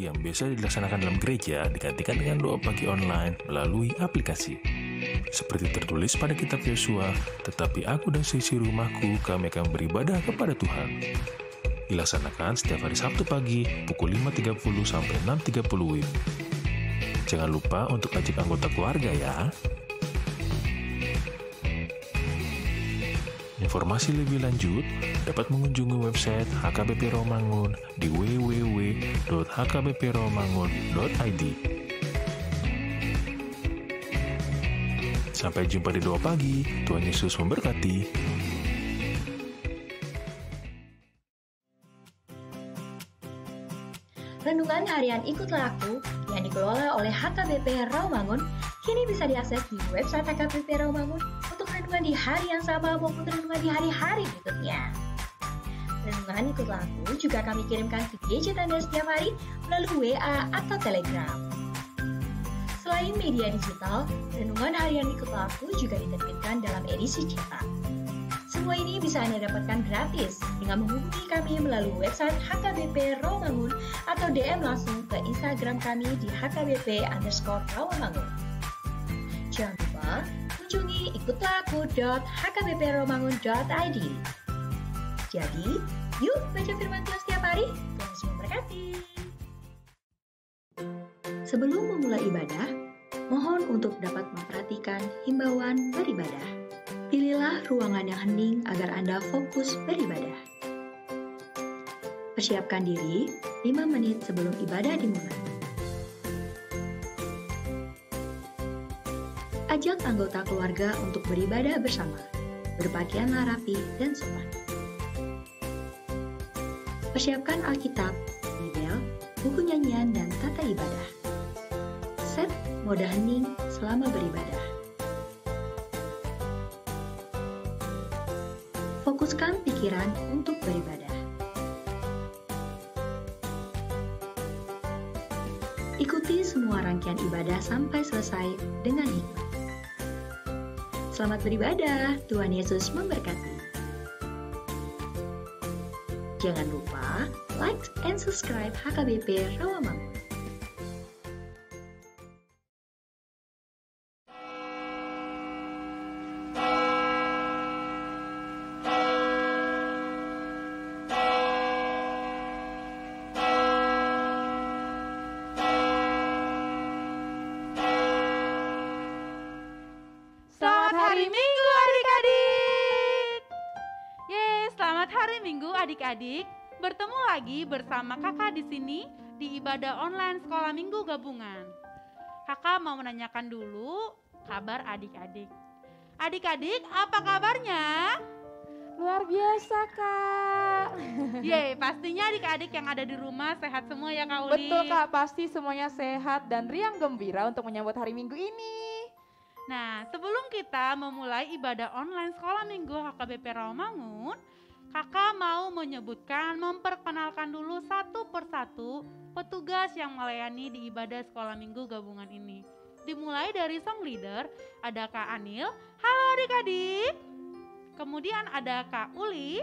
pagi yang biasa dilaksanakan dalam gereja digantikan dengan doa pagi online melalui aplikasi. Seperti tertulis pada kitab Yosua, tetapi aku dan seisi rumahku kami akan beribadah kepada Tuhan. Dilaksanakan setiap hari Sabtu pagi pukul 5.30 sampai 6.30 WIB. Jangan lupa untuk ajak anggota keluarga ya. Informasi lebih lanjut dapat mengunjungi website HKBP Rawamangun di www.hkbprawamangun.id. Sampai jumpa di doa pagi. Tuhan Yesus memberkati. Renungan harian Ikutlah Aku yang dikelola oleh HKBP Rawamangun kini bisa diakses di website HKBP Rawamangun untuk renungan di hari yang sama maupun renungan di hari-hari berikutnya. Renungan Ikutlah Aku juga kami kirimkan ke gadget Anda setiap hari melalui WA atau Telegram. Selain media digital, renungan harian Ikutlah Aku juga diterbitkan dalam edisi cetak. Semua ini bisa Anda dapatkan gratis dengan menghubungi kami melalui website HKBP Rawamangun atau DM langsung ke Instagram kami di HKBP_Rawamangun. Jangan lupa kunjungi ikutlahku.hkbprawamangun.id. Jadi, yuk baca firman Tuhan setiap hari. Tuhan Yesus memberkati. Sebelum memulai ibadah, mohon untuk dapat memperhatikan himbauan beribadah. Pilihlah ruangan yang hening agar Anda fokus beribadah. Persiapkan diri 5 menit sebelum ibadah dimulai. Ajak anggota keluarga untuk beribadah bersama. Berpakaianlah rapi dan sopan. Persiapkan Alkitab, Bibel, buku nyanyian, dan tata ibadah. Set mode hening selama beribadah. Fokuskan pikiran untuk beribadah. Ikuti semua rangkaian ibadah sampai selesai dengan hikmat. Selamat beribadah, Tuhan Yesus memberkati. Jangan lupa like and subscribe HKBP Rawamangun. Selamat hari Minggu adik-adik. Selamat hari Minggu adik-adik. Bertemu lagi bersama kakak di sini di ibadah online sekolah minggu gabungan. Kakak mau menanyakan dulu kabar adik-adik. Adik-adik, apa kabarnya? Luar biasa, Kak. Pastinya adik-adik yang ada di rumah sehat semua ya Kak Uli. Betul, Kak. Pasti semuanya sehat dan riang gembira untuk menyambut hari Minggu ini. Nah, sebelum kita memulai ibadah online sekolah minggu HKBP Rawamangun, kakak mau memperkenalkan dulu satu persatu petugas yang melayani di ibadah sekolah minggu gabungan ini. Dimulai dari song leader, ada Kak Anil. Halo adik-adik. Kemudian ada Kak Uli.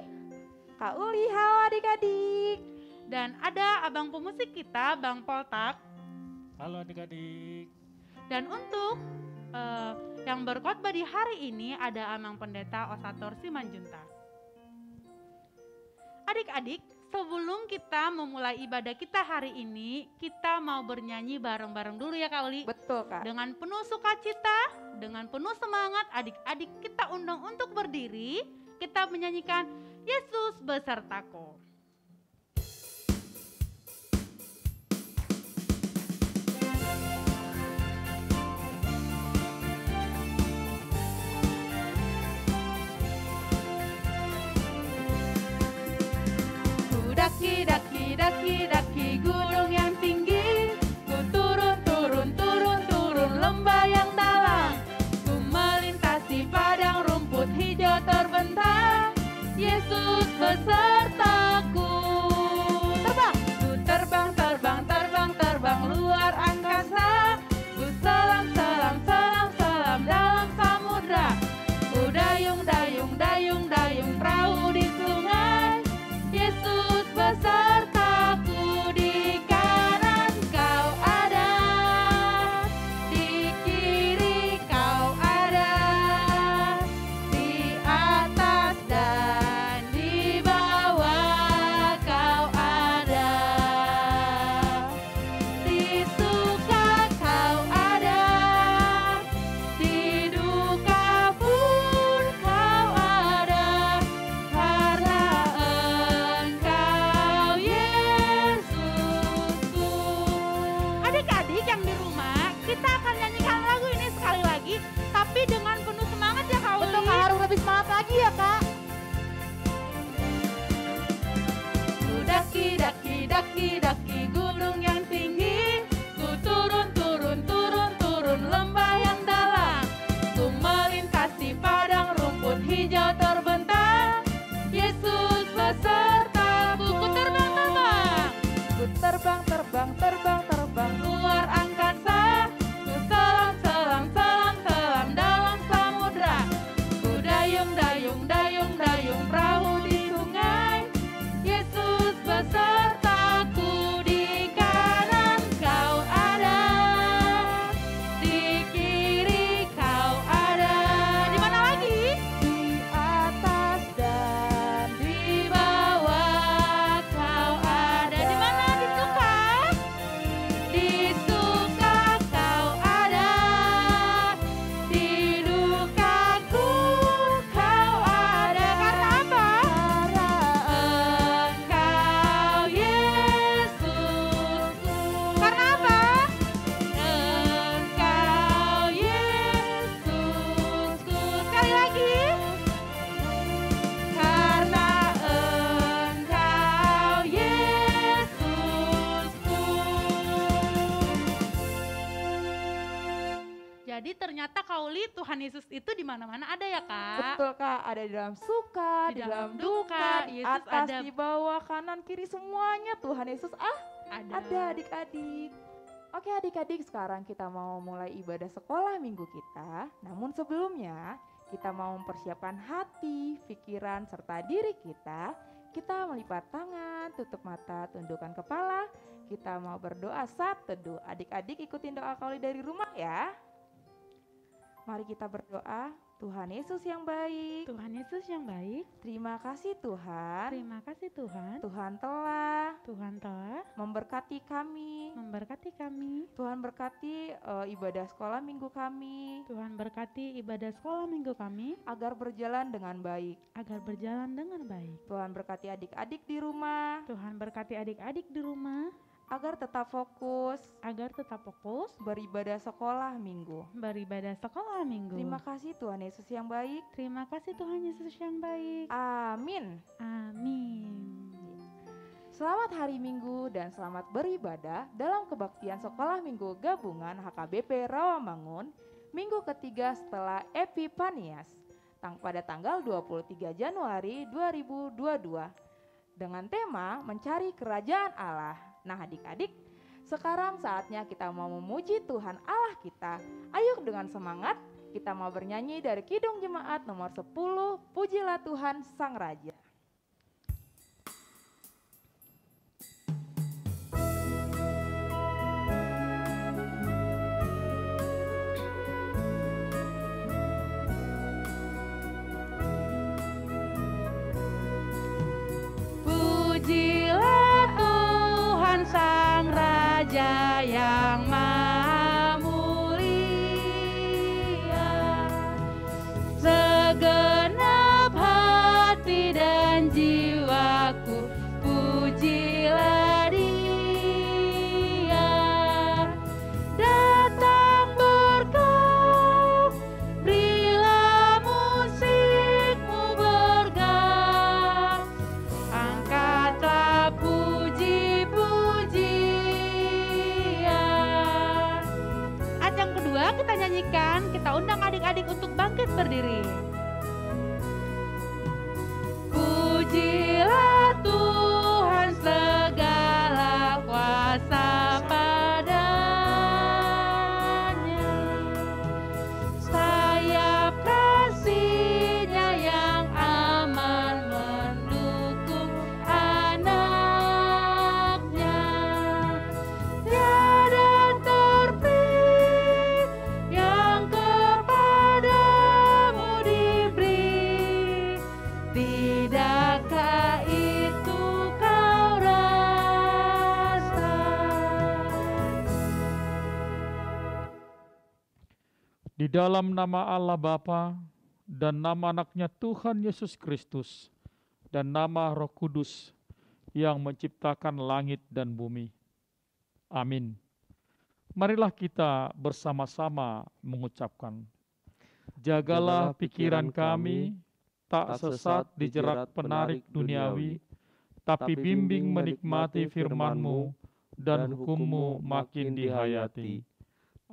Kak Uli, halo adik-adik. Dan ada abang pemusik kita, Bang Poltak. Halo adik-adik. Dan untuk yang berkhotbah di hari ini ada Amang Pendeta Osator Simanjuntak. Adik-adik, sebelum kita memulai ibadah kita hari ini, kita mau bernyanyi bareng-bareng dulu ya Kak Uli. Betul, Kak. Dengan penuh sukacita, dengan penuh semangat, adik-adik kita undang untuk berdiri, kita menyanyikan Yesus besertaku. Daki, daki, daki, daki gunung yang tinggi, ku turun, turun, turun, turun lembah yang dalam, ku melintasi padang rumput hijau terbentang, Yesus besertaku. Terbang, ku terbang, terbang, terbang, terbang luar angkasa, ku selam, selam, selam, selam dalam samudra, ku dayung, dayung, dayung, dayung perahu di sungai, Yesus besertaku. daki-daki gunung yang tinggi, ku turun, turun, turun, turun lembah yang dalam, ku melintasi padang rumput hijau terbentang, Yesus besertaku. Ku terbang, terbang, Ku terbang, terbang, terbang, terbang. luar angkasa, ku selam, selam, selam, selam dalam samudra, ku dayung, dayung, dayung, dayung perahu di sungai, Yesus besertaku. Di kanan kau ada, di kiri kau ada. Di mana lagi? Di atas dan Di bawah kau ada. Di mana? Di suka? Di suka kau ada, di dukaku kau ada. Karena apa? Engkau Yesusku. Karena apa? Engkau Yesusku. Sekali lagi. Karena Engkau Yesusku. Jadi ternyata Kauli Tuhan Yesus itu di mana-mana ada ya, Kak? betul Kak, ada di dalam suka, Di di dalam dalam duka, duka, di Yesus atas, ada. di bawah, kanan, kiri semuanya Tuhan Yesus ada adik-adik. Oke adik-adik, sekarang kita mau mulai ibadah sekolah minggu kita. Namun sebelumnya kita mau mempersiapkan hati, pikiran, serta diri kita. Kita melipat tangan, tutup mata, tundukkan kepala. Kita mau berdoa saat teduh. Adik-adik ikutin doa Kauli dari rumah ya. Mari kita berdoa. Tuhan Yesus yang baik, Tuhan Yesus yang baik, terima kasih Tuhan. terima kasih Tuhan. Tuhan telah Tuhan telah memberkati kami. memberkati kami. Tuhan berkati ibadah sekolah minggu kami Tuhan berkati ibadah sekolah minggu kami agar berjalan dengan baik. agar berjalan dengan baik. Tuhan berkati adik-adik di rumah Tuhan berkati adik-adik di rumah agar tetap fokus agar tetap fokus beribadah sekolah minggu. beribadah sekolah minggu. Terima kasih Tuhan Yesus yang baik. Terima kasih Tuhan Yesus yang baik. Amin. Amin. Selamat hari Minggu dan selamat beribadah dalam kebaktian sekolah minggu gabungan HKBP Rawamangun minggu ketiga setelah Epifanias pada tanggal 23 Januari 2022 dengan tema Mencari Kerajaan Allah. Nah adik-adik, sekarang saatnya kita mau memuji Tuhan Allah kita. Ayo dengan semangat kita mau bernyanyi dari Kidung Jemaat nomor 10, Pujilah Tuhan Sang Raja. Pujilah Tuhan Sang Raja yang Maha Mulia, segenap hati dan jiwaku pujilah Dia. Datang berkat, berilah musikmu bergam, angkatlah puji-pujian. Ajang kedua kita nyanyikan, kita undang adik-adik untuk bangkit berdiri. Pujilah Tuhan segala kuasa padanya, sayap kasih-Nya yang aman mendukung anak-Nya. Tiada terpilih yang kepadamu diberi, tidakkah itu kau rasa? Di dalam nama Allah Bapa dan nama anaknya Tuhan Yesus Kristus dan nama Roh Kudus yang menciptakan langit dan bumi. Amin. Marilah kita bersama-sama mengucapkan, jagalah pikiran kami, tak sesat dijerat penarik duniawi, tapi bimbing menikmati firman-Mu dan hukum-Mu makin dihayati.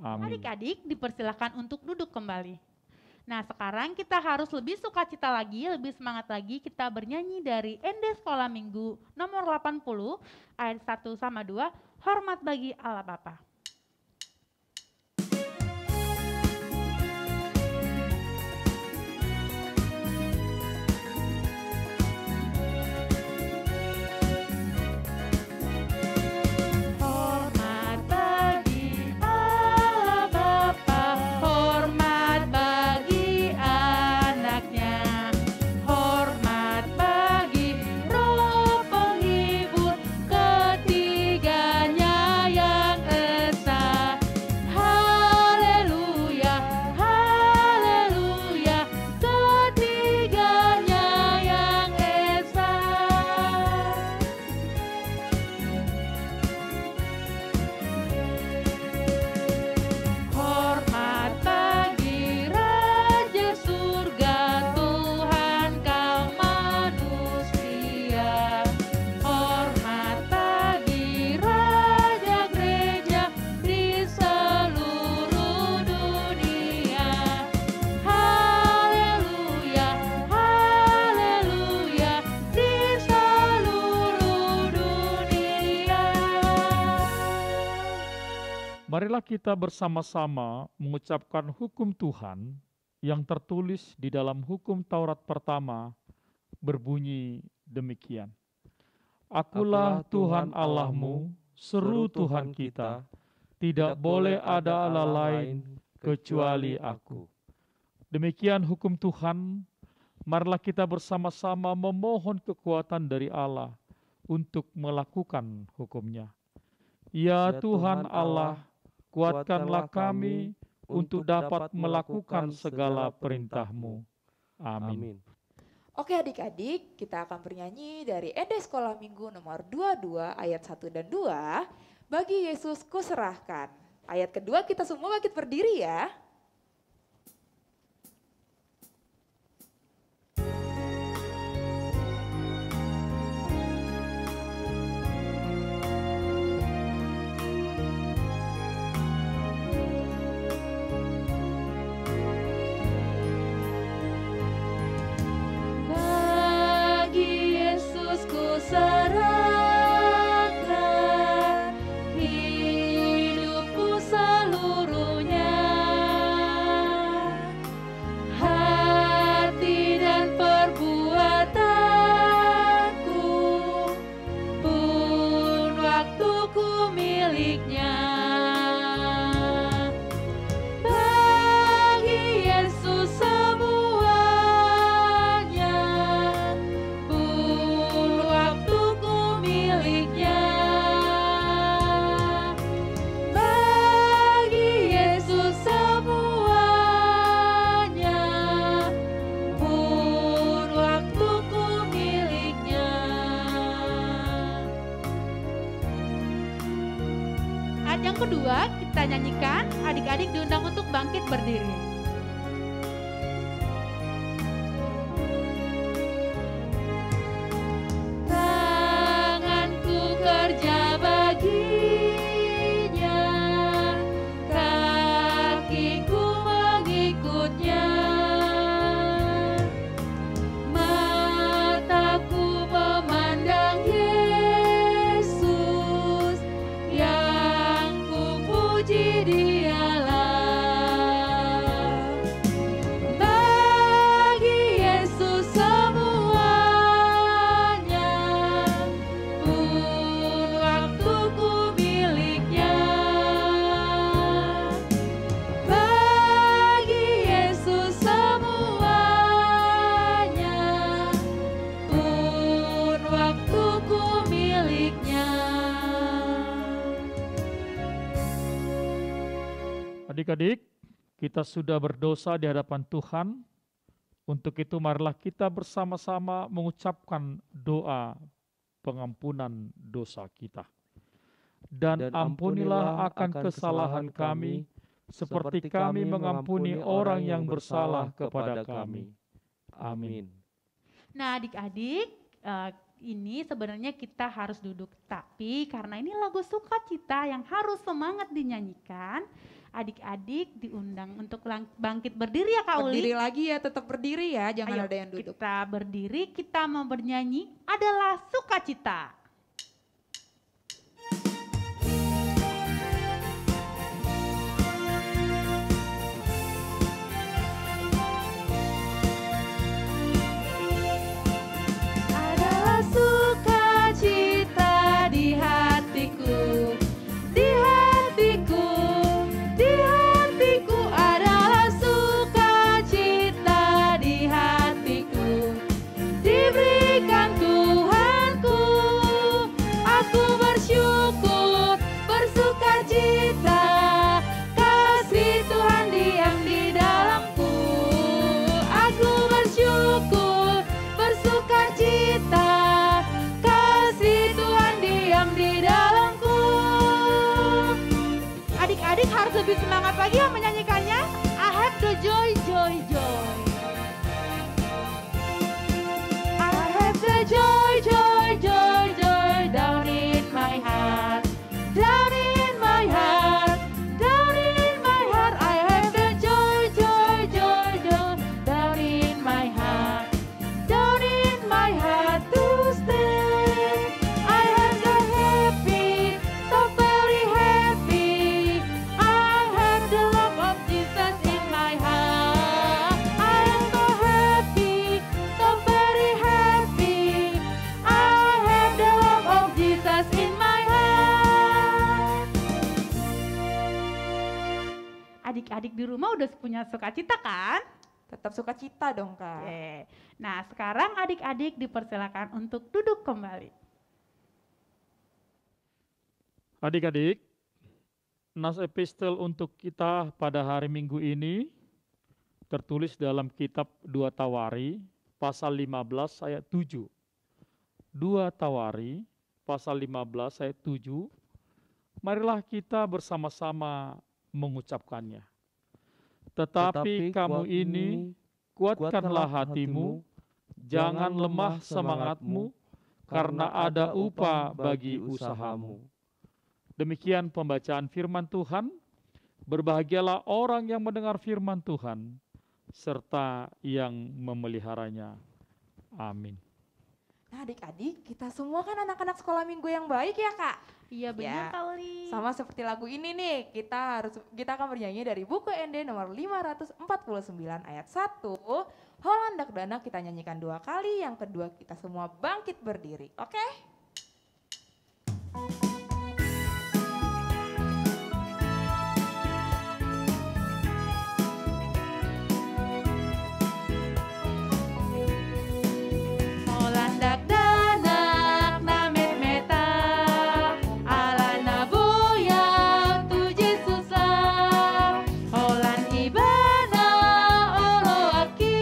Amin. Adik-adik dipersilakan untuk duduk kembali. Nah, sekarang kita harus lebih sukacita lagi, lebih semangat lagi. Kita bernyanyi dari ND Sekolah Minggu nomor 80 ayat 1 sama 2, hormat bagi Allah Bapa. Marilah kita bersama-sama mengucapkan hukum Tuhan yang tertulis di dalam hukum Taurat pertama, berbunyi demikian. Akulah Tuhan Allahmu, seru Tuhan kita, tidak boleh ada Allah lain kecuali Aku. Demikian hukum Tuhan, marilah kita bersama-sama memohon kekuatan dari Allah untuk melakukan hukum-Nya. Ya Tuhan Allah, kuatkanlah kami untuk dapat melakukan segala perintah-Mu. Amin. Oke adik-adik, kita akan bernyanyi dari ND Sekolah Minggu nomor 22 ayat 1 dan 2. Bagi Yesus kuserahkan. Ayat kedua kita semua bangkit berdiri ya. Serahkan hidupku seluruhnya, hati dan perbuatanku, pun waktuku miliknya. Bagi Yesus semuanya, pun waktuku miliknya. Bagi Yesus semuanya, pun waktuku miliknya. Ayat yang kedua kita nyanyikan, adik-adik diundang untuk bangkit berdiri. Tanganku kerja baginya, kakiku mengikutnya, mataku memandang Yesus, yang ku puji Dialah. Bagi Yesus semuanya, pun waktuku miliknya. Bagi Yesus semuanya, pun waktuku miliknya. Adik-adik, kita sudah berdosa di hadapan Tuhan. Untuk itu marilah kita bersama-sama mengucapkan doa pengampunan dosa kita. Dan ampunilah akan kesalahan kami, seperti kami mengampuni orang yang bersalah kepada kami. Amin. Nah adik-adik, ini sebenarnya kita harus duduk, tapi karena ini lagu sukacita yang harus semangat dinyanyikan, adik-adik diundang untuk bangkit berdiri ya Kak Uli. Berdiri lagi ya, tetap berdiri ya, jangan Ayo, ada yang duduk. kita berdiri, kita mau bernyanyi adalah sukacita. Adalah sukacita di hatiku, di hatiku, di hatiku adalah sukacita di hatiku, diberikan Tuhanku. Aku bersyukur, bersukacita, kasih Tuhan diam di dalamku. Aku bersyukur, bersukacita, kasih Tuhan diam di dalamku. Adik-adik harus lebih semangat lagi ya menyanyikannya. I have the joy, joy, joy. I have the joy, joy, joy, joy down in my heart, down in my heart, down in my heart. I have the joy, joy, joy, joy down in my heart, down in my heart to stay. I have the happy, so very happy. I have the love of Jesus in my heart. I am so happy, so very happy. I have the love of Jesus in my heart. Adik-adik di rumah udah punya sukacita kan? Tetap sukacita dong Kak. Oke. Nah, sekarang adik-adik dipersilakan untuk duduk kembali. Adik-adik, nas epistel untuk kita pada hari Minggu ini tertulis dalam kitab 2 Tawari pasal 15 ayat 7. 2 Tawari pasal 15 ayat 7. Marilah kita bersama-sama mengucapkannya. Tetapi kamu ini, kuatkanlah hatimu, jangan lemah semangatmu, karena ada upah bagi usahamu. Demikian pembacaan firman Tuhan. Berbahagialah orang yang mendengar firman Tuhan, serta yang memeliharanya. Amin. Nah adik-adik, kita semua kan anak-anak sekolah minggu yang baik ya Kak? Iya benar Ya. Kak Uli. Sama seperti lagu ini nih, kita akan bernyanyi dari buku ND nomor 549 ayat 1. Holandak Dana kita nyanyikan 2 kali, yang kedua kita semua bangkit berdiri, oke? Holandak danak namet meta, alana boyang tu Jesusa. Holan ibana olo aki,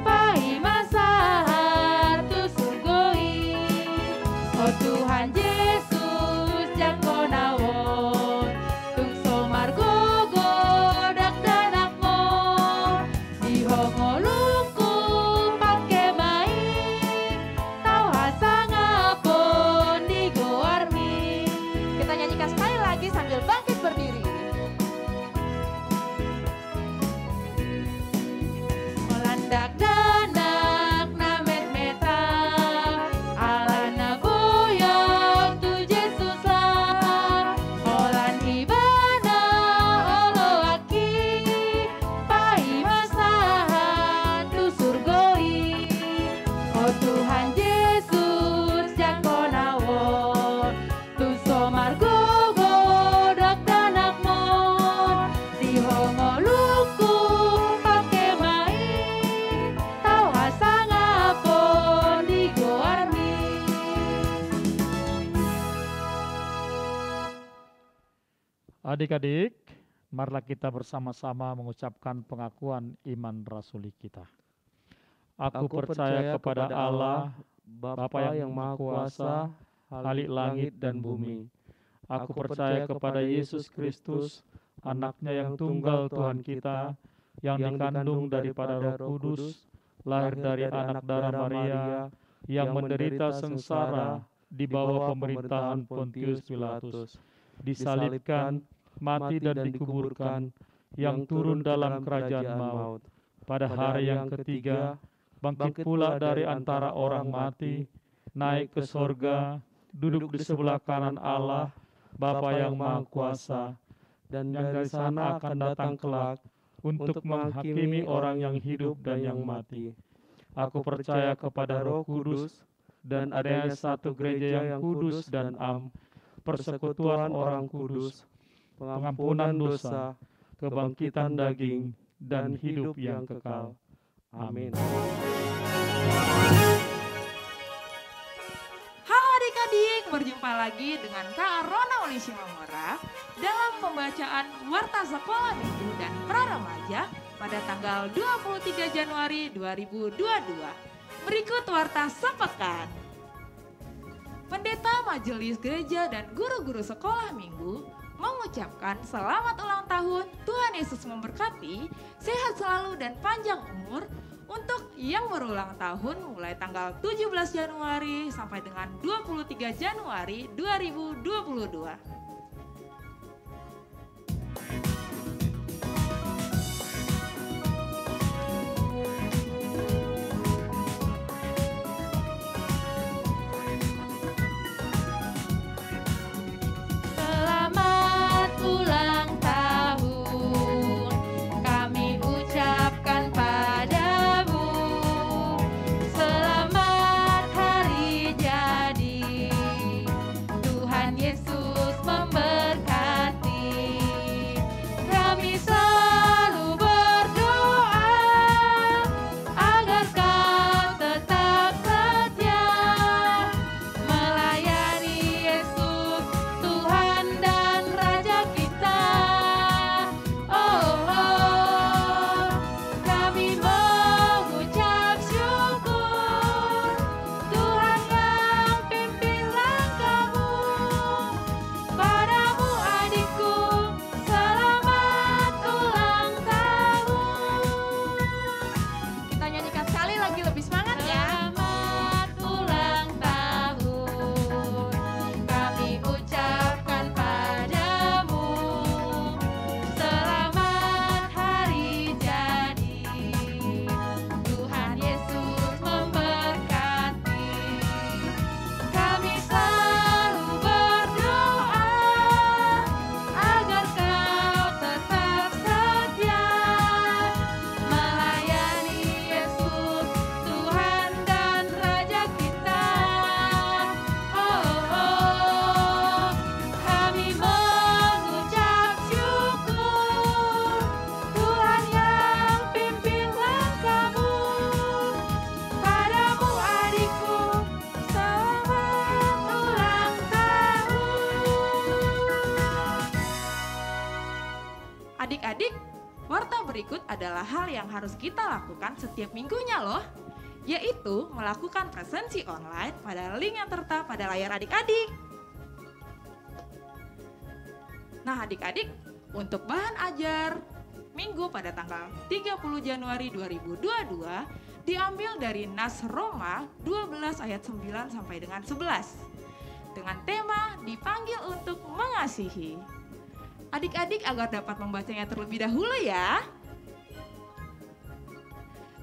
pahi masahar tu surgoi. Oh Tuhan Yesus jako nawon, tung somar gogo dak danakmo, di hongoluku pake main, tau hasang apon di goarmi. Kita nyanyikan sekali lagi sambil bangkit berdiri. Holandak danak namet meta, alana boyang tu Yesus lah. Holan ibana olo aki, pahi masahan tu surgoi. Oh Tuhan Yesus jako nawon, tu somar gogo dak danakmo, di hongoluku pake main, tau hasang apon di goarmi. Adik-adik, marilah kita bersama-sama mengucapkan pengakuan iman rasuli kita. Aku percaya kepada Allah, Bapa yang Maha Kuasa, Khalik langit dan bumi. Aku percaya kepada Yesus Kristus, Anak-Nya yang tunggal Tuhan kita, yang dikandung daripada Roh Kudus, lahir dari anak darah Maria, yang menderita sengsara di bawah pemerintahan Pontius Pilatus, disalibkan, mati dan dikuburkan, yang turun dalam kerajaan maut. Pada hari yang ketiga, bangkit pula dari antara orang mati, naik ke sorga, duduk di sebelah kanan Allah, Bapa yang Maha Kuasa, dan dari sana akan datang kelak untuk menghakimi orang yang hidup dan yang mati. Aku percaya kepada Roh Kudus, dan adanya satu gereja yang kudus dan am, persekutuan orang kudus, pengampunan dosa, kebangkitan daging, dan hidup yang kekal. Amin. Halo adik-adik, berjumpa lagi dengan Kak Rona Olisi Mamora dalam pembacaan Warta Sekolah Minggu dan Pra-Remaja pada tanggal 23 Januari 2022. Berikut Warta Sepekan. Pendeta Majelis Gereja dan guru-guru sekolah minggu mengucapkan selamat ulang tahun, Tuhan Yesus memberkati, sehat selalu dan panjang umur untuk yang berulang tahun mulai tanggal 17 Januari sampai dengan 23 Januari 2022. Adik-adik, warta berikut adalah hal yang harus kita lakukan setiap minggunya loh, yaitu melakukan presensi online pada link yang tertera pada layar adik-adik. Nah adik-adik, untuk bahan ajar minggu pada tanggal 30 Januari 2022 diambil dari Nas Roma 12 ayat 9 sampai dengan 11 dengan tema dipanggil untuk mengasihi. Adik-adik agar dapat membacanya terlebih dahulu ya.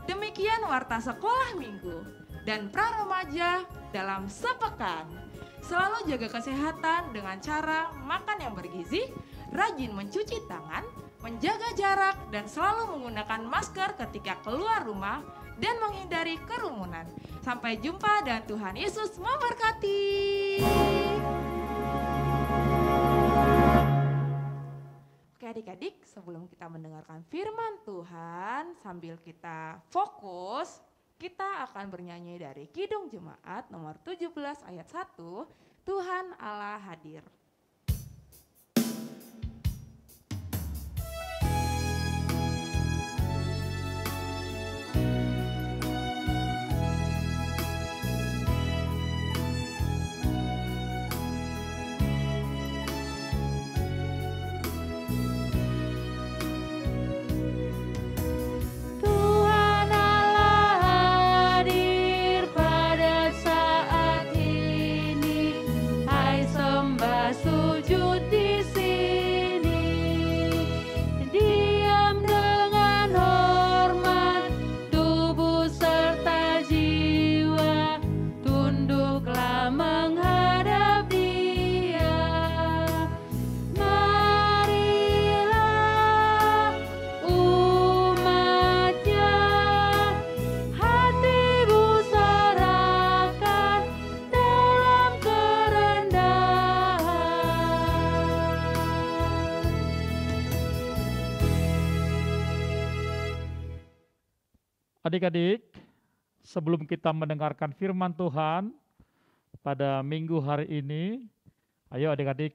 Demikian warta sekolah minggu dan pra-remaja dalam sepekan. Selalu jaga kesehatan dengan cara makan yang bergizi, rajin mencuci tangan, menjaga jarak, dan selalu menggunakan masker ketika keluar rumah dan menghindari kerumunan. Sampai jumpa dan Tuhan Yesus memberkati. Oke adik-adik, sebelum kita mendengarkan firman Tuhan, sambil kita fokus, kita akan bernyanyi dari Kidung Jemaat nomor 17 ayat 1, Tuhan Allah hadir. Tuhan Allah hadir pada kita sujud di sini, diam dengan hormat, tubuh serta jiwa, tunduklah menghadap Dia. Marilah umat-Nya, hatimu sorakan dalam kerendahan. Adik-adik, sebelum kita mendengarkan firman Tuhan pada minggu hari ini, ayo adik-adik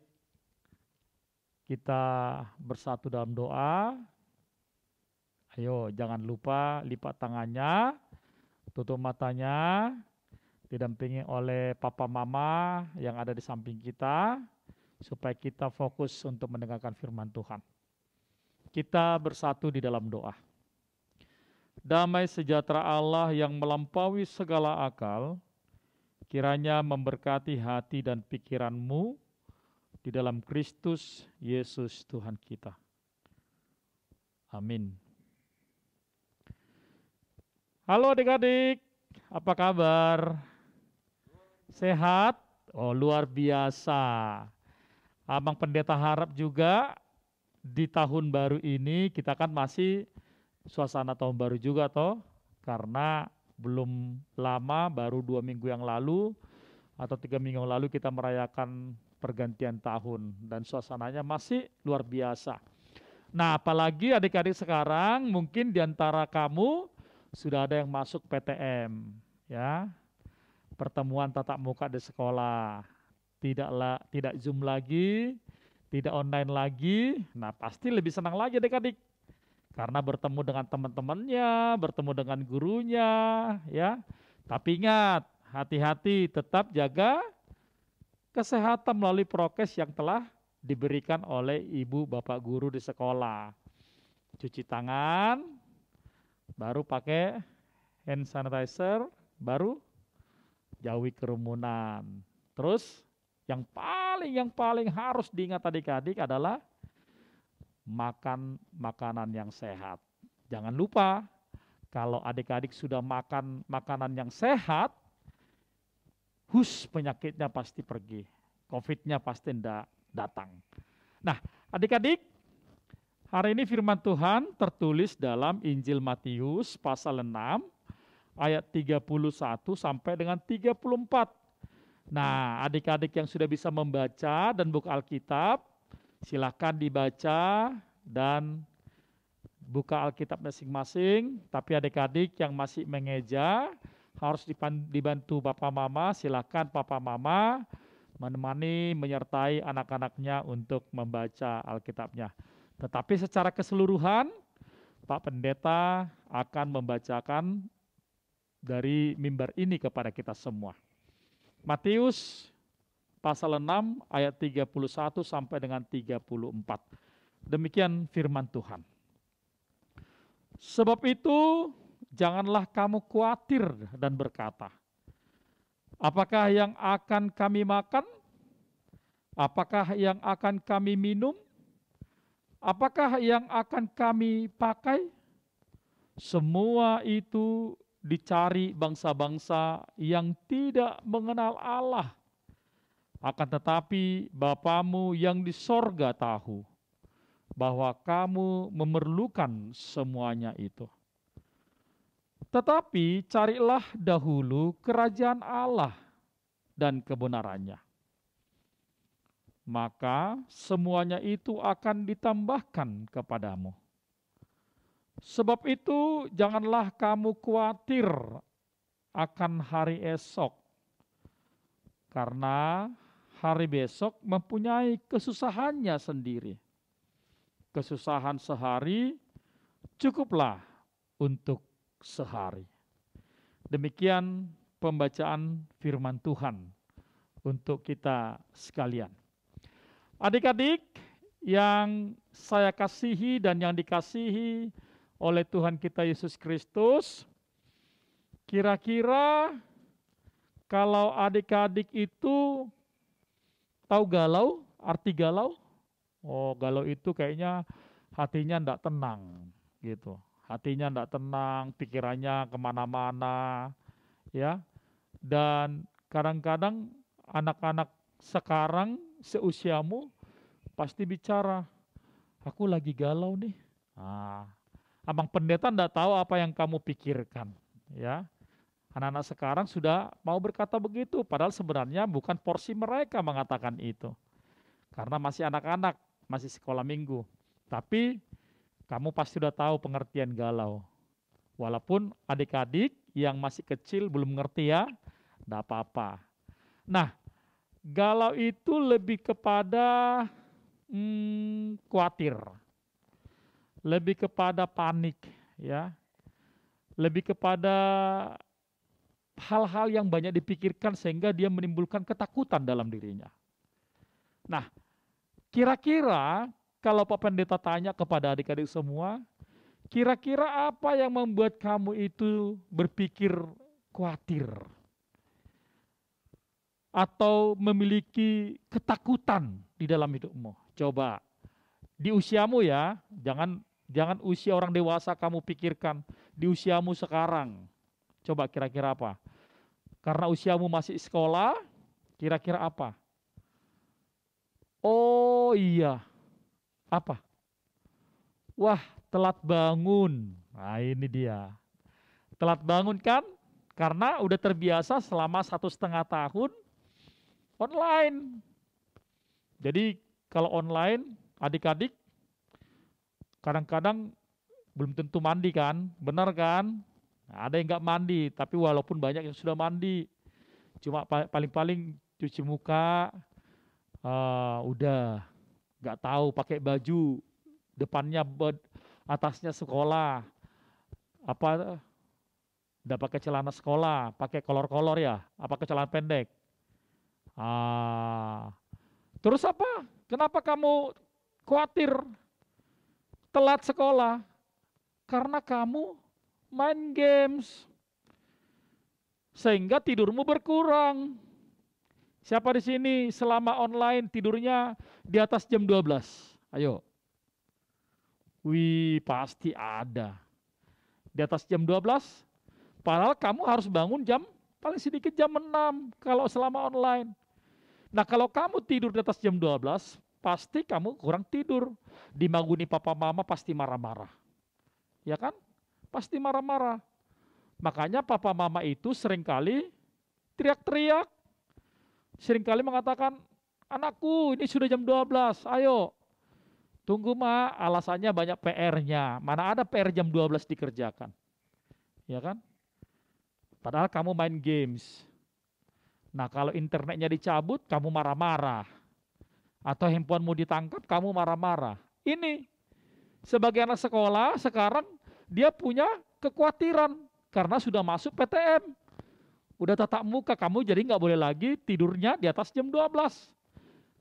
kita bersatu dalam doa. Ayo jangan lupa lipat tangannya, tutup matanya, didampingi oleh papa mama yang ada di samping kita, supaya kita fokus untuk mendengarkan firman Tuhan. Kita bersatu di dalam doa. Damai sejahtera Allah yang melampaui segala akal, kiranya memberkati hati dan pikiranmu di dalam Kristus Yesus Tuhan kita. Amin. Halo adik-adik, apa kabar? Sehat? Oh, luar biasa. Abang Pendeta harap juga di tahun baru ini kita kan masih suasana tahun baru juga toh, karena belum lama, baru 2 minggu yang lalu atau 3 minggu yang lalu kita merayakan pergantian tahun dan suasananya masih luar biasa. Nah, apalagi adik-adik sekarang mungkin di antara kamu sudah ada yang masuk PTM, ya, pertemuan tatap muka di sekolah, tidak Zoom lagi, tidak online lagi. Nah, pasti lebih senang lagi adik-adik. Karena bertemu dengan teman-temannya, bertemu dengan gurunya, ya. Tapi ingat, hati-hati, tetap jaga kesehatan melalui prokes yang telah diberikan oleh ibu bapak guru di sekolah. Cuci tangan, baru pakai hand sanitizer, baru jauhi kerumunan. Terus yang paling harus diingat adik-adik adalah makan makanan yang sehat. Jangan lupa, kalau adik-adik sudah makan makanan yang sehat, penyakitnya pasti pergi. COVID-nya pasti tidak datang. Nah, adik-adik, hari ini firman Tuhan tertulis dalam Injil Matius pasal 6 ayat 31 sampai dengan 34. Nah, adik-adik yang sudah bisa membaca dan buka Alkitab, silakan dibaca dan buka Alkitab masing-masing. Tapi adik-adik yang masih mengeja harus dibantu Papa Mama. Silakan Papa Mama menemani, menyertai anak-anaknya untuk membaca Alkitabnya. Tetapi secara keseluruhan Pak Pendeta akan membacakan dari mimbar ini kepada kita semua. Matius pasal 6 ayat 31 sampai dengan 34. Demikian firman Tuhan. Sebab itu janganlah kamu khawatir dan berkata, apakah yang akan kami makan? Apakah yang akan kami minum? Apakah yang akan kami pakai? Semua itu dicari bangsa-bangsa yang tidak mengenal Allah. Akan tetapi Bapamu yang di sorga tahu bahwa kamu memerlukan semuanya itu. Tetapi carilah dahulu kerajaan Allah dan kebenarannya. Maka semuanya itu akan ditambahkan kepadamu. Sebab itu janganlah kamu khawatir akan hari esok, karena hari besok mempunyai kesusahannya sendiri. Kesusahan sehari cukuplah untuk sehari. Demikian pembacaan firman Tuhan untuk kita sekalian. Adik-adik yang saya kasihi dan yang dikasihi oleh Tuhan kita Yesus Kristus, kira-kira kalau adik-adik itu tahu galau, arti galau? Oh, galau itu kayaknya hatinya enggak tenang gitu. Hatinya enggak tenang, pikirannya kemana-mana ya. Dan kadang-kadang anak-anak sekarang seusiamu pasti bicara, aku lagi galau nih. Abang pendeta enggak tahu apa yang kamu pikirkan ya. Anak-anak sekarang sudah mau berkata begitu, padahal sebenarnya bukan porsi mereka mengatakan itu. Karena masih anak-anak, masih sekolah minggu. Tapi kamu pasti sudah tahu pengertian galau. Walaupun adik-adik yang masih kecil belum ngerti ya, enggak apa-apa. Nah, galau itu lebih kepada khawatir. Lebih kepada panik ya. Lebih kepada hal-hal yang banyak dipikirkan sehingga dia menimbulkan ketakutan dalam dirinya. Nah, kira-kira kalau Pak Pendeta tanya kepada adik-adik semua, kira-kira apa yang membuat kamu itu berpikir khawatir? Atau memiliki ketakutan di dalam hidupmu? Coba, di usiamu ya, jangan usia orang dewasa kamu pikirkan, di usiamu sekarang. Coba kira-kira apa? Karena usiamu masih sekolah, kira-kira apa? Oh iya, apa? Wah, telat bangun. Nah ini dia. Telat bangun kan? Karena udah terbiasa selama 1,5 tahun online. Jadi kalau online, adik-adik kadang-kadang belum tentu mandi kan? Benar kan? Nah, ada yang nggak mandi, tapi walaupun banyak yang sudah mandi, cuma paling-paling cuci muka, udah nggak tahu pakai baju, depannya atasnya sekolah, apa? Udah pakai celana sekolah, pakai kolor-kolor ya, apa ke celana pendek? Terus apa? Kenapa kamu khawatir telat sekolah? Karena kamu main games, sehingga tidurmu berkurang. Siapa di sini selama online tidurnya di atas jam 12? Ayo. Wih, pasti ada. Di atas jam 12, padahal kamu harus bangun paling sedikit jam 6 kalau selama online. Nah, kalau kamu tidur di atas jam 12, pasti kamu kurang tidur. Dimaguni papa mama pasti marah-marah. Ya kan? Pasti marah-marah. Makanya papa mama itu seringkali teriak-teriak. Seringkali mengatakan, anakku ini sudah jam 12, ayo. Tunggu ma, alasannya banyak PR-nya. Mana ada PR jam 12 dikerjakan. Ya kan? Padahal kamu main games. Nah kalau internetnya dicabut, kamu marah-marah. Atau handphonemu ditangkap, kamu marah-marah. Ini, sebagai anak sekolah, sekarang dia punya kekhawatiran karena sudah masuk PTM. Udah tatap muka, kamu jadi nggak boleh lagi tidurnya di atas jam 12.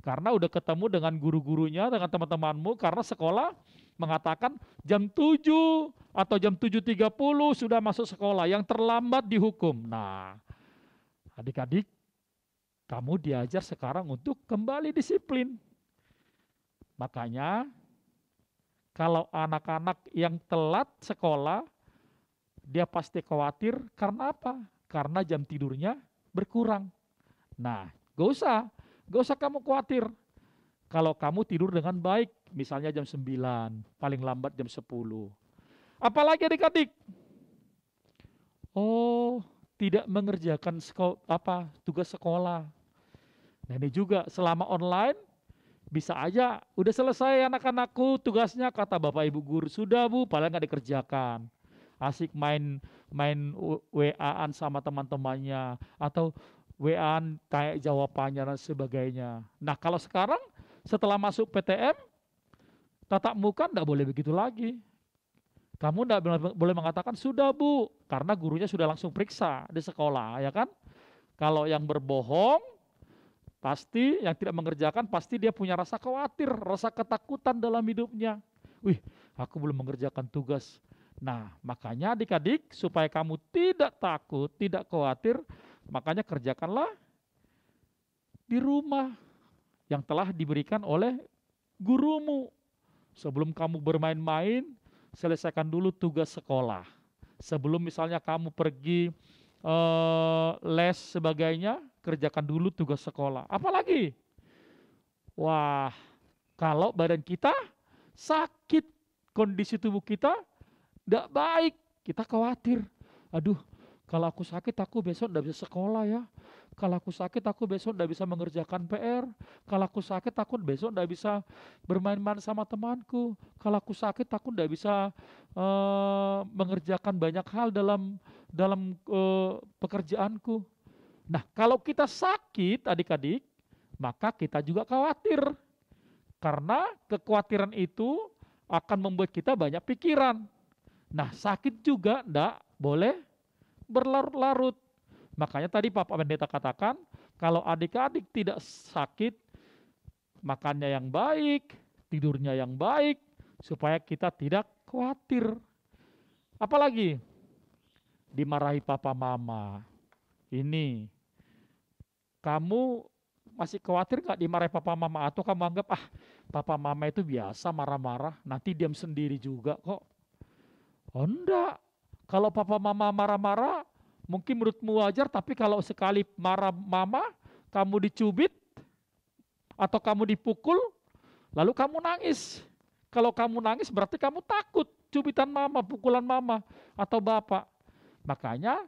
Karena udah ketemu dengan guru-gurunya, dengan teman-temanmu, karena sekolah mengatakan jam 7 atau jam 7.30 sudah masuk sekolah, yang terlambat dihukum. Nah, adik-adik, kamu diajar sekarang untuk kembali disiplin. Makanya, kalau anak-anak yang telat sekolah, dia pasti khawatir karena apa? Karena jam tidurnya berkurang. Nah, gak usah kamu khawatir. Kalau kamu tidur dengan baik, misalnya jam 9, paling lambat jam 10. Apalagi adik-adik? Oh, tidak mengerjakan tugas sekolah. Nah ini juga selama online, bisa aja udah selesai anak-anakku tugasnya, kata bapak ibu guru, sudah bu, paling nggak dikerjakan. Asik main WA-an sama teman-temannya, atau WA-an kayak jawabannya dan sebagainya. Nah kalau sekarang setelah masuk PTM, tatap muka nggak boleh begitu lagi. Kamu nggak boleh mengatakan sudah bu, karena gurunya sudah langsung periksa di sekolah, ya kan? Kalau yang berbohong, pasti yang tidak mengerjakan, pasti dia punya rasa khawatir, rasa ketakutan dalam hidupnya. Wih, aku belum mengerjakan tugas. Nah, makanya adik-adik, supaya kamu tidak takut, tidak khawatir, makanya kerjakanlah di rumah. yang telah diberikan oleh gurumu. Sebelum kamu bermain-main, selesaikan dulu tugas sekolah. Sebelum misalnya kamu pergi les sebagainya, kerjakan dulu tugas sekolah. Apalagi, wah, kalau badan kita sakit, kondisi tubuh kita tidak baik, kita khawatir. Aduh, kalau aku sakit aku besok tidak bisa sekolah ya. Kalau aku sakit aku besok tidak bisa mengerjakan PR. Kalau aku sakit aku besok tidak bisa bermain-main sama temanku. Kalau aku sakit aku tidak bisa mengerjakan banyak hal dalam pekerjaanku. Nah, kalau kita sakit adik-adik, maka kita juga khawatir. Karena kekhawatiran itu akan membuat kita banyak pikiran. Nah, sakit juga tidak boleh berlarut-larut. Makanya tadi Pak Pendeta katakan, kalau adik-adik tidak sakit, makannya yang baik, tidurnya yang baik, supaya kita tidak khawatir. Apalagi dimarahi papa mama. Ini, kamu masih khawatir gak dimarahi papa mama? Atau kamu anggap, papa mama itu biasa marah-marah, nanti diam sendiri juga kok. Oh enggak, kalau papa mama marah-marah, mungkin menurutmu wajar, tapi kalau sekali marah mama, kamu dicubit, atau kamu dipukul, lalu kamu nangis. Kalau kamu nangis berarti kamu takut cubitan mama, pukulan mama, atau bapak. Makanya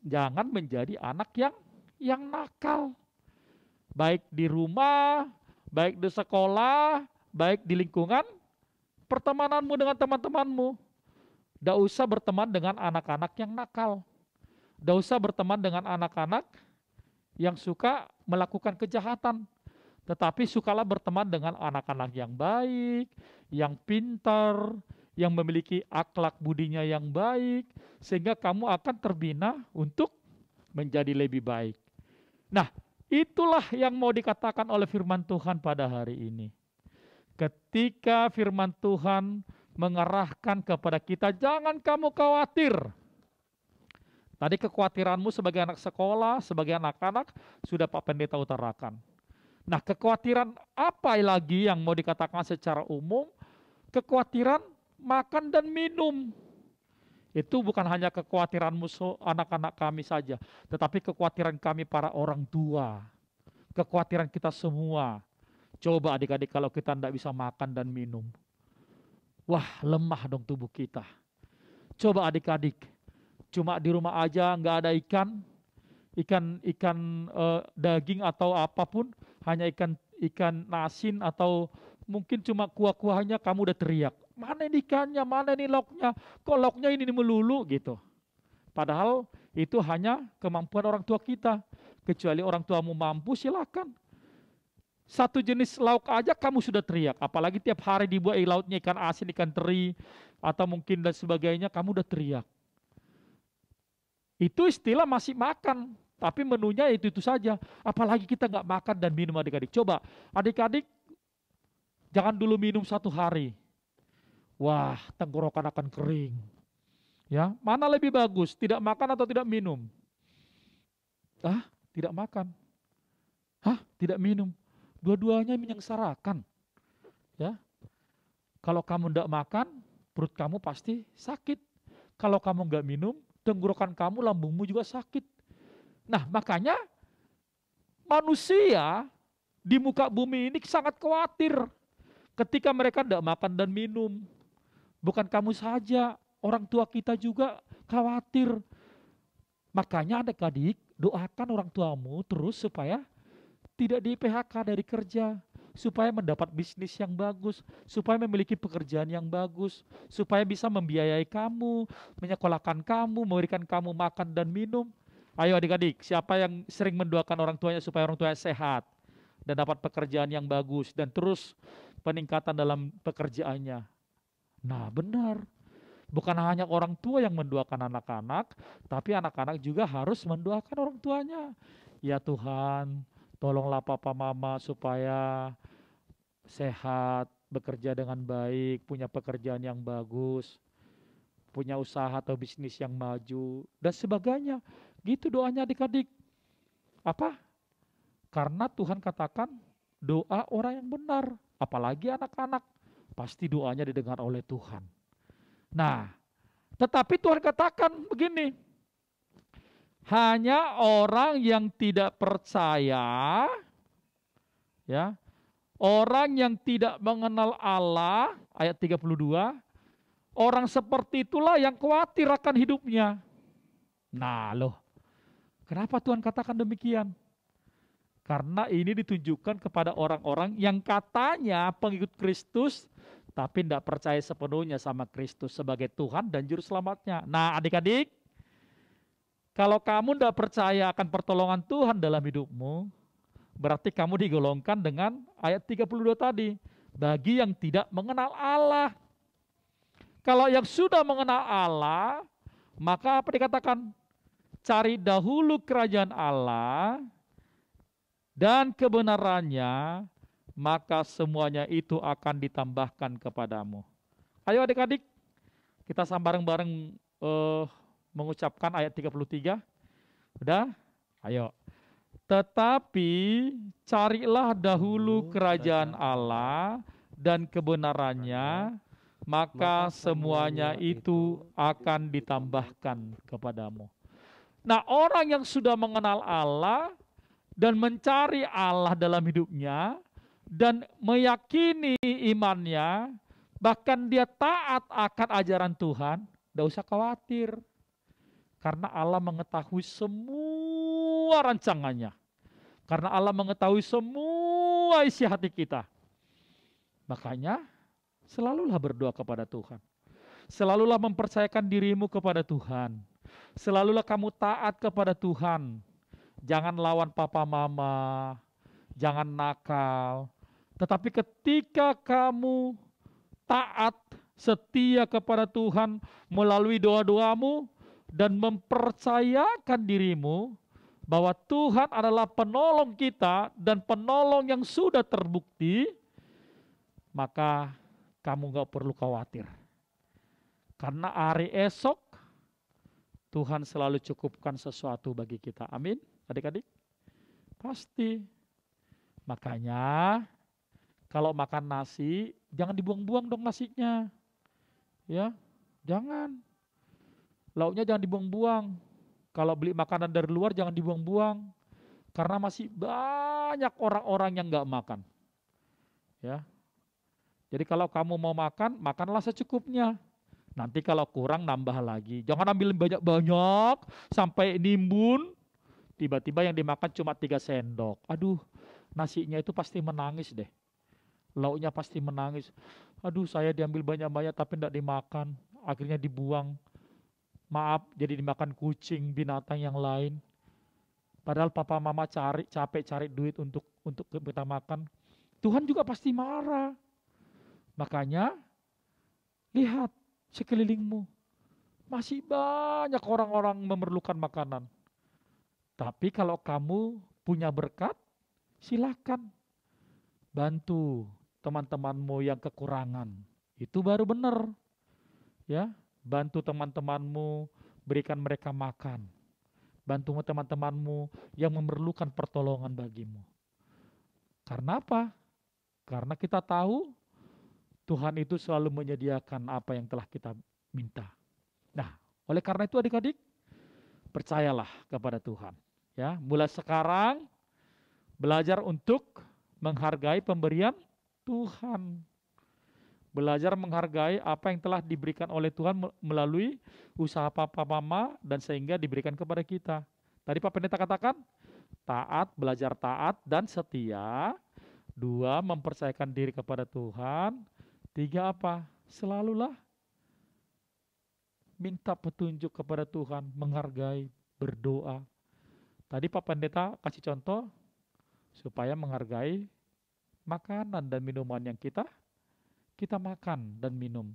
jangan menjadi anak yang nakal. Baik di rumah, baik di sekolah, baik di lingkungan pertemananmu dengan teman-temanmu. Tidak usah berteman dengan anak-anak yang nakal. Tidak usah berteman dengan anak-anak yang suka melakukan kejahatan. Tetapi sukalah berteman dengan anak-anak yang baik, yang pintar, yang memiliki akhlak budinya yang baik, sehingga kamu akan terbina untuk menjadi lebih baik. Nah, itulah yang mau dikatakan oleh firman Tuhan pada hari ini. Ketika firman Tuhan mengarahkan kepada kita, jangan kamu khawatir. Tadi kekhawatiranmu sebagai anak sekolah, sebagai anak-anak, sudah Pak Pendeta utarakan. Nah, kekhawatiran apa lagi yang mau dikatakan secara umum? Kekhawatiran makan dan minum. Itu bukan hanya kekhawatiranmu anak-anak kami saja, tetapi kekhawatiran kami para orang tua. Kekhawatiran kita semua. Coba adik-adik kalau kita tidak bisa makan dan minum. Wah, lemah dong tubuh kita. Coba adik-adik, cuma di rumah aja nggak ada ikan daging atau apapun, hanya ikan asin atau mungkin cuma kuah-kuahnya, kamu udah teriak. Mana ini ikannya, mana ini lauknya, kok lauknya ini melulu gitu. Padahal itu hanya kemampuan orang tua kita. Kecuali orang tuamu mampu, silakan. Satu jenis lauk aja kamu sudah teriak, apalagi tiap hari dibuat lauknya ikan asin, ikan teri, atau mungkin dan sebagainya, kamu udah teriak. Itu istilah masih makan, tapi menunya itu saja. Apalagi kita nggak makan dan minum adik-adik. Coba adik-adik, jangan dulu minum 1 hari. Wah, tenggorokan akan kering. Ya, mana lebih bagus, tidak makan atau tidak minum? Tidak makan. Tidak minum. Dua-duanya menyengsarakan. Ya. Kalau kamu tidak makan, perut kamu pasti sakit. Kalau kamu nggak minum, tenggorokan kamu, lambungmu juga sakit. Nah, makanya manusia di muka bumi ini sangat khawatir ketika mereka tidak makan dan minum. Bukan kamu saja, orang tua kita juga khawatir. Makanya adik-adik, doakan orang tuamu terus supaya tidak di PHK dari kerja, supaya mendapat bisnis yang bagus, supaya memiliki pekerjaan yang bagus, supaya bisa membiayai kamu, menyekolahkan kamu, memberikan kamu makan dan minum. Ayo adik-adik, siapa yang sering mendoakan orang tuanya supaya orang tuanya sehat dan dapat pekerjaan yang bagus dan terus peningkatan dalam pekerjaannya? Nah, benar. Bukan hanya orang tua yang mendoakan anak-anak, tapi anak-anak juga harus mendoakan orang tuanya. Ya Tuhan, tolonglah papa mama supaya sehat, bekerja dengan baik, punya pekerjaan yang bagus, punya usaha atau bisnis yang maju, dan sebagainya. Gitu doanya adik-adik. Apa? Karena Tuhan katakan, doa orang yang benar. Apalagi anak-anak, pasti doanya didengar oleh Tuhan. Nah, tetapi Tuhan katakan begini, hanya orang yang tidak percaya, ya, orang yang tidak mengenal Allah, ayat 32, orang seperti itulah yang khawatir akan hidupnya. Nah loh, kenapa Tuhan katakan demikian? Karena ini ditujukan kepada orang-orang yang katanya pengikut Kristus, tapi tidak percaya sepenuhnya sama Kristus sebagai Tuhan dan Juru Selamatnya. Nah adik-adik, kalau kamu tidak percaya akan pertolongan Tuhan dalam hidupmu, berarti kamu digolongkan dengan ayat 32 tadi. Bagi yang tidak mengenal Allah. Kalau yang sudah mengenal Allah, maka apa dikatakan? Cari dahulu kerajaan Allah dan kebenarannya, maka semuanya itu akan ditambahkan kepadamu. Ayo adik-adik, kita bareng-bareng mengucapkan ayat 33. Udah? Ayo. Tetapi carilah dahulu kerajaan Allah dan kebenarannya, maka semuanya itu akan ditambahkan kepadamu. Nah, orang yang sudah mengenal Allah dan mencari Allah dalam hidupnya dan meyakini imannya, bahkan dia taat akan ajaran Tuhan, tidak usah khawatir. Karena Allah mengetahui semua rancangannya. Karena Allah mengetahui semua isi hati kita. Makanya selalulah berdoa kepada Tuhan. Selalulah mempercayakan dirimu kepada Tuhan. Selalulah kamu taat kepada Tuhan. Jangan lawan papa mama. Jangan nakal. Tetapi ketika kamu taat, setia kepada Tuhan melalui doa-doamu, dan mempercayakan dirimu bahwa Tuhan adalah penolong kita dan penolong yang sudah terbukti, maka kamu gak perlu khawatir. Karena hari esok Tuhan selalu cukupkan sesuatu bagi kita. Amin, adik-adik? Pasti. Makanya kalau makan nasi, jangan dibuang-buang dong nasinya. Ya, jangan. Lauknya jangan dibuang-buang. Kalau beli makanan dari luar jangan dibuang-buang. Karena masih banyak orang-orang yang gak makan. Ya. Jadi kalau kamu mau makan, makanlah secukupnya. Nanti kalau kurang nambah lagi. Jangan ambil banyak-banyak sampai nimbun. Tiba-tiba yang dimakan cuma 3 sendok. Aduh, nasinya itu pasti menangis deh. Lauknya pasti menangis. Aduh, saya diambil banyak-banyak tapi tidak dimakan. Akhirnya dibuang. Maaf, jadi dimakan kucing, binatang yang lain. Padahal papa mama capek cari duit untuk kita makan. Tuhan juga pasti marah. Makanya, lihat sekelilingmu. Masih banyak orang-orang memerlukan makanan. Tapi kalau kamu punya berkat, silakan bantu teman-temanmu yang kekurangan. Itu baru benar. Ya. Bantu teman-temanmu, berikan mereka makan. Bantu teman-temanmu yang memerlukan pertolongan bagimu. Karena apa? Karena kita tahu Tuhan itu selalu menyediakan apa yang telah kita minta. Nah, oleh karena itu adik-adik, percayalah kepada Tuhan. Ya, mulai sekarang belajar untuk menghargai pemberian Tuhan. Belajar menghargai apa yang telah diberikan oleh Tuhan melalui usaha papa mama dan sehingga diberikan kepada kita. Tadi Pak Pendeta katakan, taat, belajar taat dan setia. 2, mempercayakan diri kepada Tuhan. 3 apa? Selalulah minta petunjuk kepada Tuhan, menghargai, berdoa. Tadi Pak Pendeta kasih contoh supaya menghargai makanan dan minuman yang kita makan dan minum.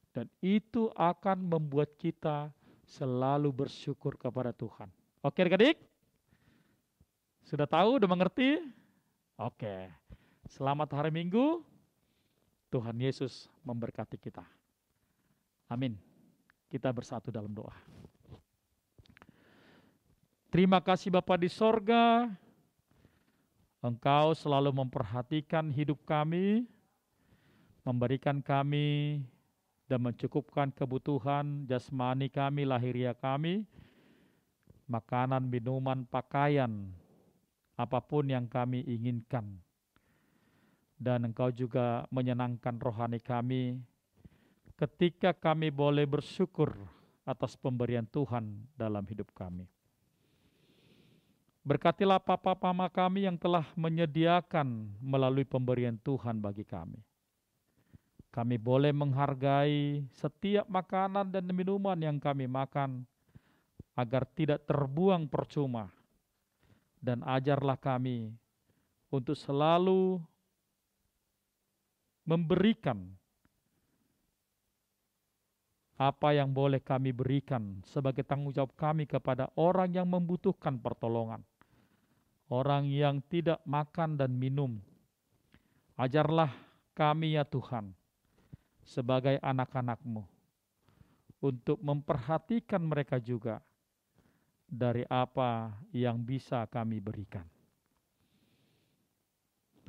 Dan itu akan membuat kita selalu bersyukur kepada Tuhan. Oke adik-adik? Sudah tahu, udah mengerti? Oke. Selamat hari Minggu. Tuhan Yesus memberkati kita. Amin. Kita bersatu dalam doa. Terima kasih Bapa di sorga. Engkau selalu memperhatikan hidup kami, memberikan kami dan mencukupkan kebutuhan jasmani kami, lahiriah kami, makanan, minuman, pakaian, apapun yang kami inginkan. Dan Engkau juga menyenangkan rohani kami ketika kami boleh bersyukur atas pemberian Tuhan dalam hidup kami. Berkatilah papa mama kami yang telah menyediakan melalui pemberian Tuhan bagi kami. Kami boleh menghargai setiap makanan dan minuman yang kami makan, agar tidak terbuang percuma. Dan ajarlah kami untuk selalu memberikan apa yang boleh kami berikan sebagai tanggung jawab kami kepada orang yang membutuhkan pertolongan. Orang yang tidak makan dan minum. Ajarlah kami ya Tuhan, sebagai anak-anak-Mu, untuk memperhatikan mereka juga dari apa yang bisa kami berikan.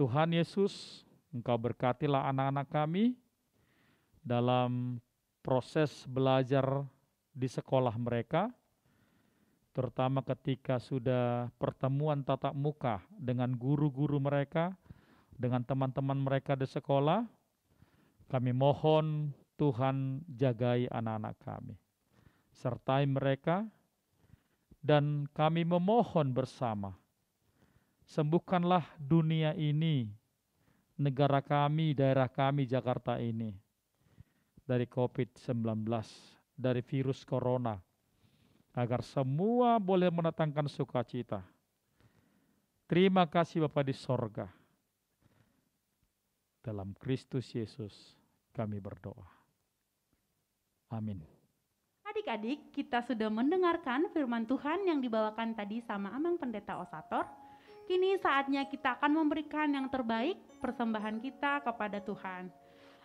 Tuhan Yesus, Engkau berkatilah anak-anak kami dalam proses belajar di sekolah mereka, terutama ketika sudah pertemuan tatap muka dengan guru-guru mereka, dengan teman-teman mereka di sekolah. Kami mohon Tuhan jagai anak-anak kami, sertai mereka, dan kami memohon bersama, sembuhkanlah dunia ini, negara kami, daerah kami Jakarta ini, dari COVID-19, dari virus corona, agar semua boleh mendatangkan sukacita. Terima kasih Bapa di sorga. Dalam Kristus Yesus kami berdoa. Amin. Adik-adik, kita sudah mendengarkan firman Tuhan yang dibawakan tadi sama Amang Pendeta Osator. Kini saatnya kita akan memberikan yang terbaik persembahan kita kepada Tuhan.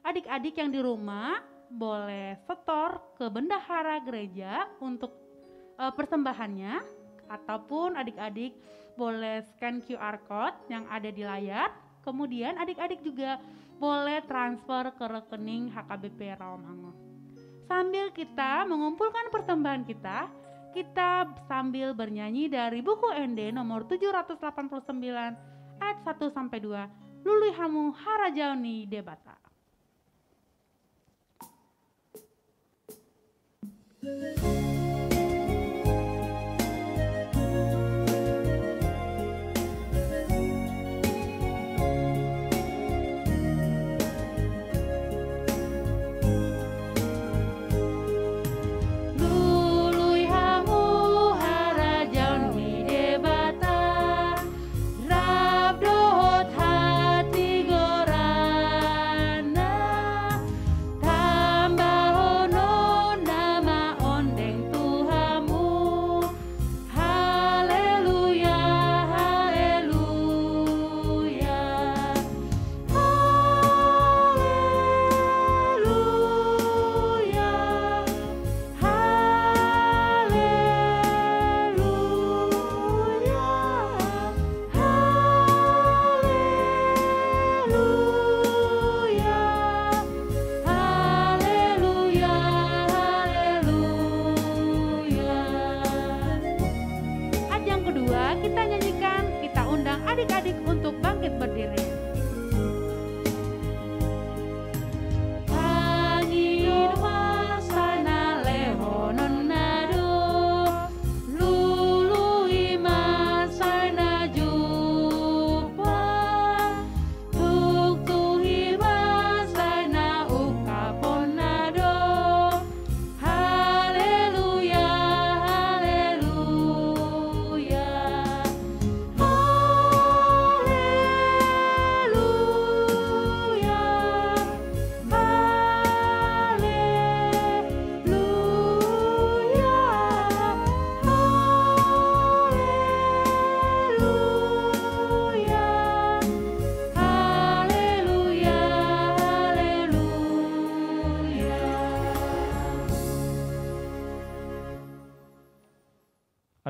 Adik-adik yang di rumah boleh setor ke bendahara gereja untuk persembahannya, ataupun adik-adik boleh scan QR code yang ada di layar. Kemudian adik-adik juga boleh transfer ke rekening HKBP Rawamangun. Sambil kita mengumpulkan persembahan kita sambil bernyanyi dari buku ND nomor 789 ayat 1-2, Lului Hamu Harajauni Debata.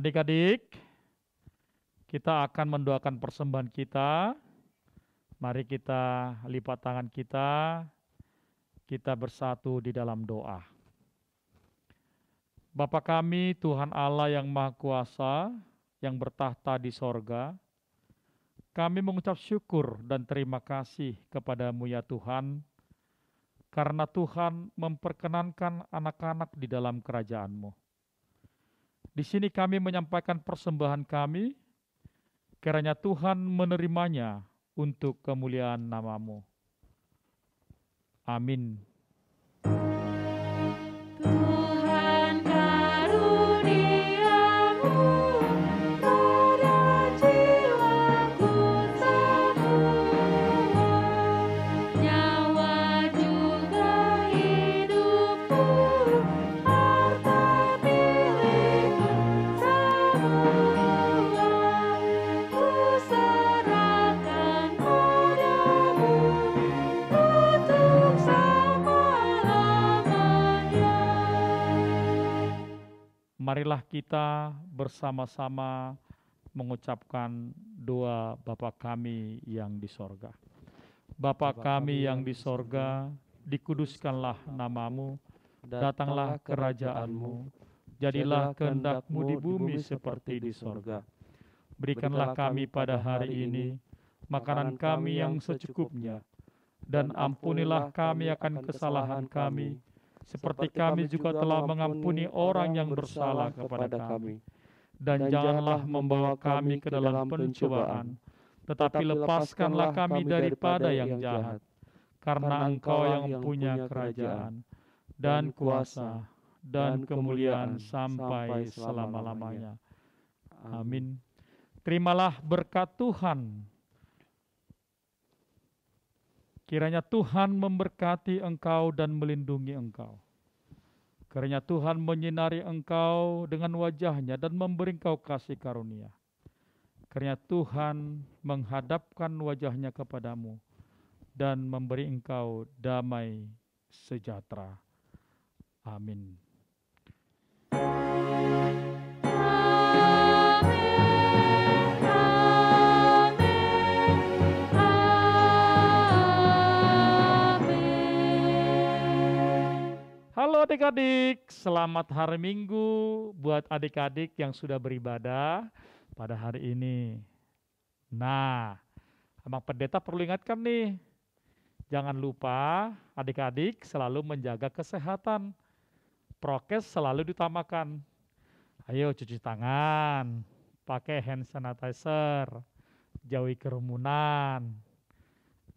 Adik-adik, Kita akan mendoakan persembahan kita. Mari kita lipat tangan kita bersatu di dalam doa. Bapa kami, Tuhan Allah yang Maha Kuasa, yang bertahta di sorga, kami mengucap syukur dan terima kasih kepadamu ya Tuhan, karena Tuhan memperkenankan anak-anak di dalam kerajaan-Mu. Di sini kami menyampaikan persembahan kami, kiranya Tuhan menerimanya untuk kemuliaan nama-Mu. Amin. Tuhan karuniamu pada jiwaku semua, nyawa juga hidupku, harta milikku semua, ku serahkan padamu untuk selama-lamanya. Marilah kita bersama-sama mengucapkan doa Bapa kami yang di sorga. Bapa kami yang di sorga, dikuduskanlah namamu, datanglah kerajaan-Mu, jadilah kehendak-Mu di bumi seperti di sorga. Berikanlah kami pada hari ini makanan kami yang secukupnya, dan ampunilah kami akan kesalahan kami, seperti kami juga telah mengampuni orang yang bersalah kepada kami. Dan janganlah membawa kami ke dalam pencobaan, tetapi lepaskanlah kami daripada yang jahat. Karena Engkau yang punya kerajaan, dan kuasa, dan kemuliaan sampai selama-lamanya. Amin. Terimalah berkat Tuhan. Kiranya Tuhan memberkati engkau dan melindungi engkau. Kiranya Tuhan menyinari engkau dengan wajah-Nya dan memberi engkau kasih karunia. Kiranya Tuhan menghadapkan wajah-Nya kepadamu dan memberi engkau damai sejahtera. Amin. Halo adik-adik, selamat hari Minggu buat adik-adik yang sudah beribadah pada hari ini. Nah, Abang Pendeta perlu ingatkan nih, jangan lupa adik-adik selalu menjaga kesehatan. Prokes selalu ditamakan. Ayo cuci tangan, pakai hand sanitizer, jauhi kerumunan.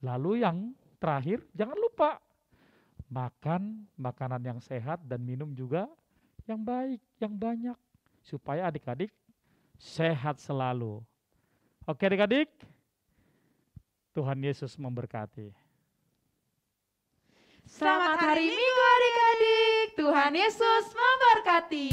Lalu yang terakhir, jangan lupa makan makanan yang sehat dan minum juga yang baik, yang banyak, supaya adik-adik sehat selalu. Oke adik-adik, Tuhan Yesus memberkati. Selamat hari Minggu adik-adik, Tuhan Yesus memberkati.